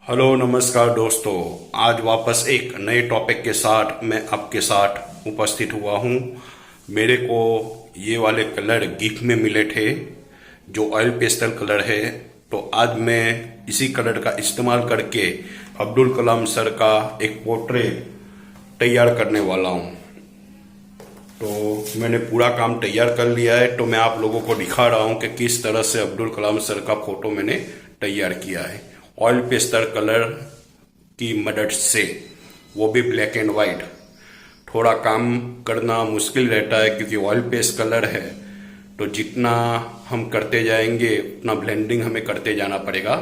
Hello नमस्कार दोस्तों। आज वापस एक नए टॉपिक के साथ मैं आपके साथ उपस्थित हुआ हूँ। मेरे को ये वाले कलर गिफ्ट में मिले थे जो ऑयल पेस्टल कलर है, तो आज मैं इसी कलर का इस्तेमाल करके अब्दुल कलाम सर का एक पोर्ट्रेट तैयार करने वाला हूँ। तो मैंने पूरा काम तैयार कर लिया है, तो मैं आप लोगों को दिखा रहा हूँ कि किस तरह से अब्दुल कलाम सर का फोटो मैंने तैयार किया है ऑयल पेस्टल कलर की मदद से, वो भी ब्लैक एंड वाइट। थोड़ा काम करना मुश्किल रहता है क्योंकि ऑयल पेस्ट कलर है, तो जितना हम करते जाएंगे उतना ब्लेंडिंग हमें करते जाना पड़ेगा।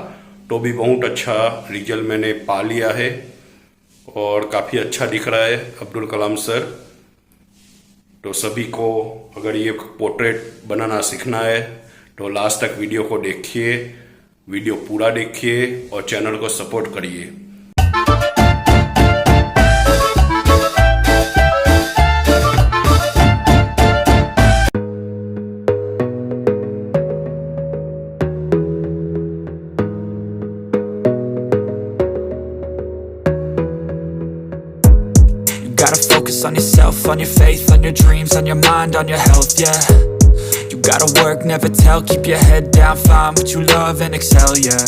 तो भी बहुत अच्छा रिजल्ट मैंने पा लिया है और काफ़ी अच्छा दिख रहा है अब्दुल कलाम सर। तो सभी को अगर ये पोर्ट्रेट बनाना सीखना है तो लास्ट तक वीडियो को देखिए, वीडियो पूरा देखिए और चैनल को सपोर्ट करिए। Gotta focus on yourself, on your faith, on your dreams, on your mind, on your health, yeah. You gotta work, never tell, keep your head down, find what you love and excel, yeah.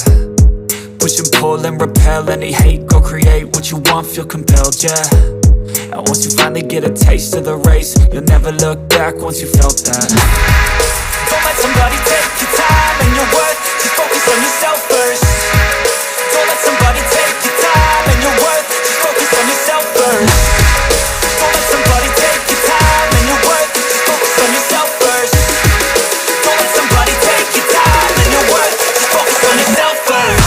Push and pull and repel any hate, go create what you want, feel compelled, yeah. And once you finally get a taste of the race, you'll never look back once you felt that. Don't let somebody take your time and your worth, just focus on yourself first. Don't let somebody take your time and your worth, just focus on yourself first. Don't let somebody take your time and your worth, just focus on yourself first. Don't let somebody take your time and your worth, just focus on yourself first.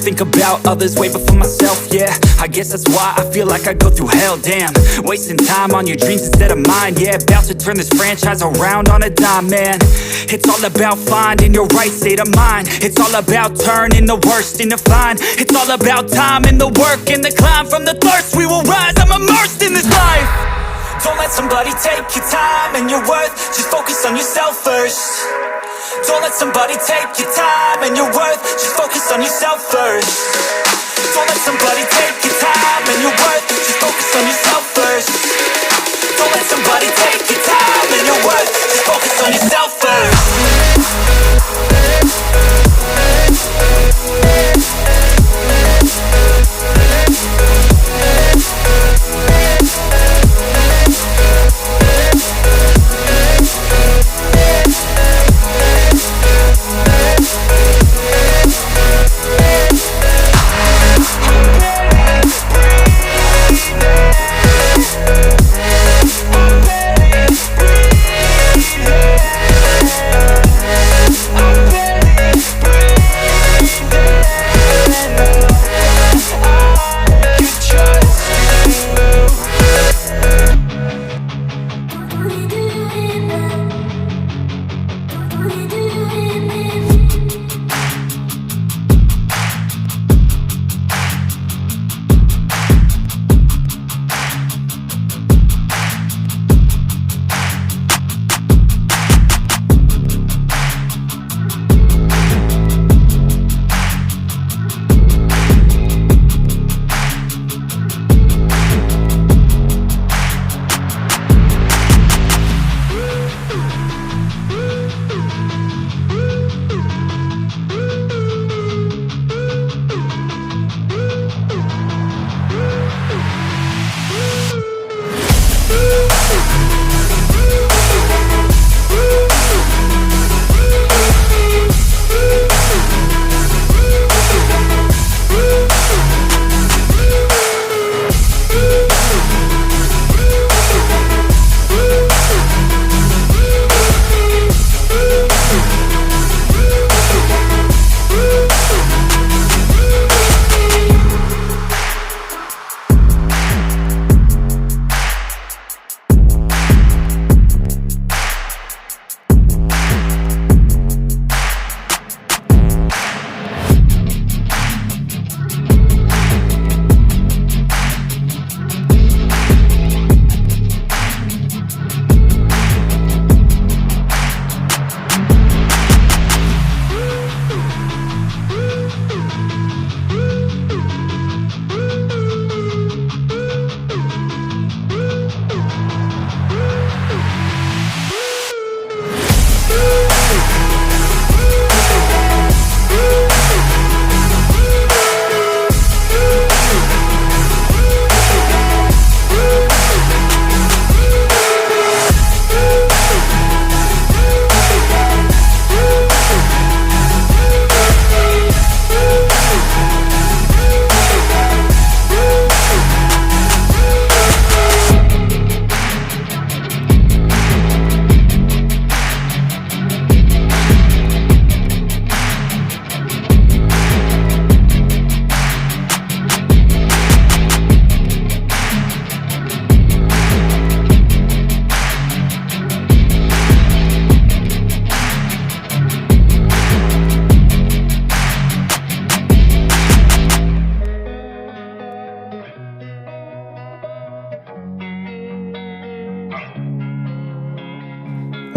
Think about others way before myself, yeah. I guess that's why I feel like I go through hell, damn. Wasting time on your dreams instead of mine, yeah. About to turn this franchise around on a dime, man. It's all about finding your right state of mind. It's all about turning the worst into fine. It's all about time and the work and the climb. From the thirst we will rise, I'm immersed in this life. Don't let somebody take your time and your worth, just focus on yourself first. Don't let somebody take your time and your worth, just focus on yourself first. Don't let somebody take your time and your worth, just focus on yourself first. Don't let somebody take your time and your worth, just focus on yourself first.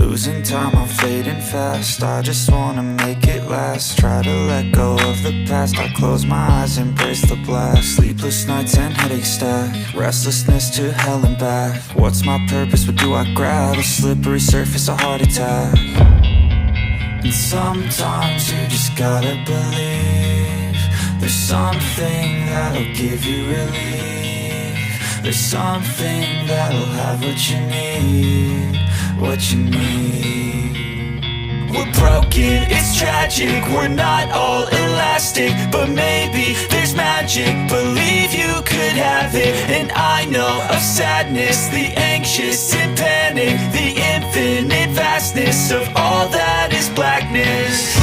Losing time, I'm fading fast. I just wanna make it last. Try to let go of the past. I close my eyes, embrace the blast. Sleepless nights and headaches stack. Restlessness to hell and back. What's my purpose? What do I grab? A slippery surface, a heart attack. And sometimes you just gotta believe there's something that'll give you relief. There's something that'll have what you need, what you need. We're broken, it's tragic, we're not all elastic, but maybe there's magic, believe you could have it. And I know of sadness, the anxious and panic, the infinite vastness of all that is blackness.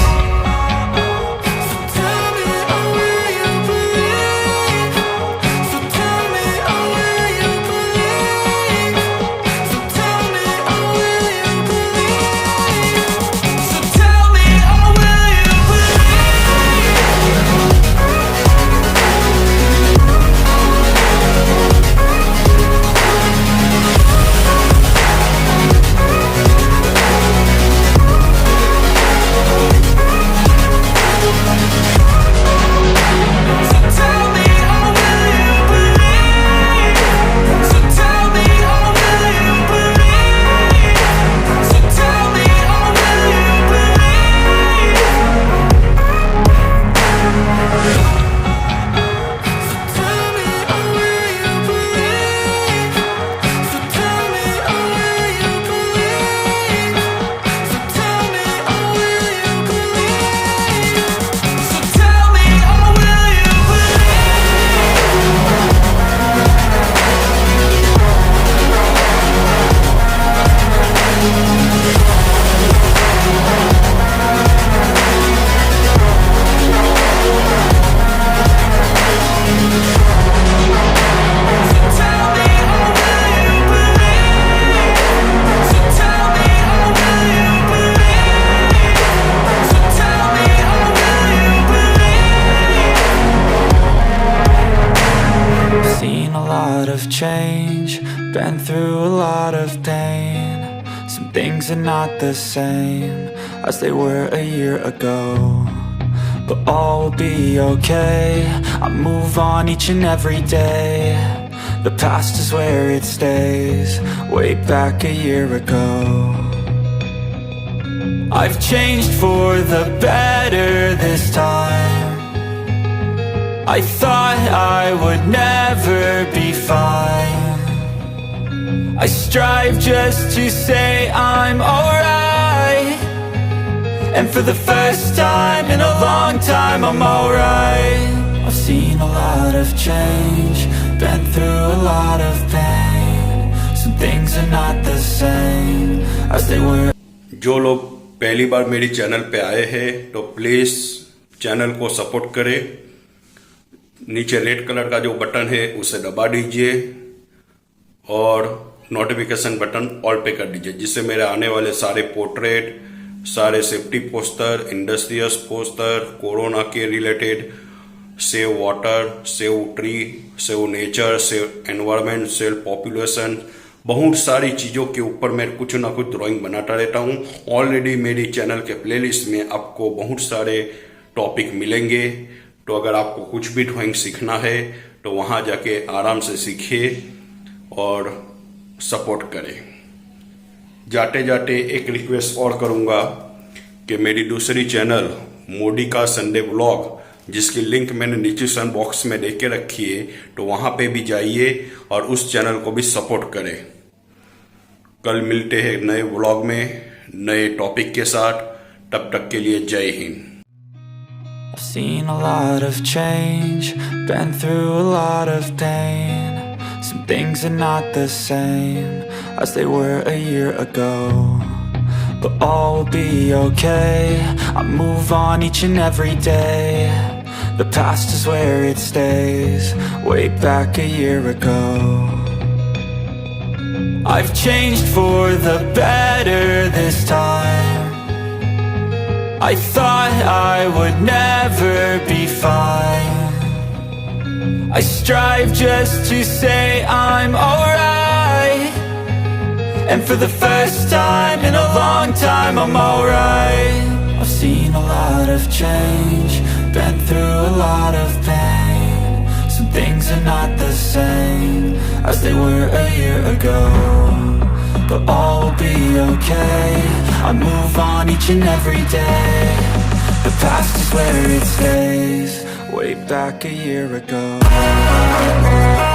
Change, been through a lot of pain. Some things are not the same as they were a year ago, but all will be okay. I move on each and every day. The past is where it stays, way back a year ago. I've changed for the better this time. I thought I would never be fine. I strive just to say I'm alright, and for the first time in a long time I'm alright. I've seen a lot of change, been through a lot of pain. Some things are not the same as they were. जो लोग पहली बार मेरी channel पे आए हैं तो please channel को support करें। नीचे रेड कलर का जो बटन है उसे दबा दीजिए और नोटिफिकेशन बटन ऑल पे कर दीजिए, जिससे मेरे आने वाले सारे पोर्ट्रेट, सारे safety poster, industrious poster, corona के related, save water, save tree, save nature, save environment, save population, बहुत सारी चीज़ों के ऊपर मैं कुछ ना कुछ ड्राइंग बनाता रहता हूँ। ऑलरेडी मेरी चैनल के प्लेलिस्ट में आपको बहुत सारे टॉपिक मिलेंगे, तो अगर आपको कुछ भी ड्राइंग सीखना है तो वहाँ जाके आराम से सीखिए और सपोर्ट करें। जाते जाते एक रिक्वेस्ट और करूँगा कि मेरी दूसरी चैनल मोदी का संडे व्लॉग, जिसकी लिंक मैंने नीचे बॉक्स में दे के रखी है, तो वहाँ पे भी जाइए और उस चैनल को भी सपोर्ट करें। कल मिलते हैं नए व्लॉग में नए टॉपिक के साथ, तब तक के लिए जय Hind. I've seen a lot of change, been through a lot of pain. Some things are not the same as they were a year ago, but all will be okay. I move on each and every day. The past is where it stays, way back a year ago. I've changed for the better this time. I thought I would never be fine. I strive just to say I'm alright, And for the first time in a long time, I'm alright. I've seen a lot of change, been through a lot of pain. Some things are not the same as they were a year ago, but all will be okay. I move on each and every day. The past is where it stays, way back a year ago.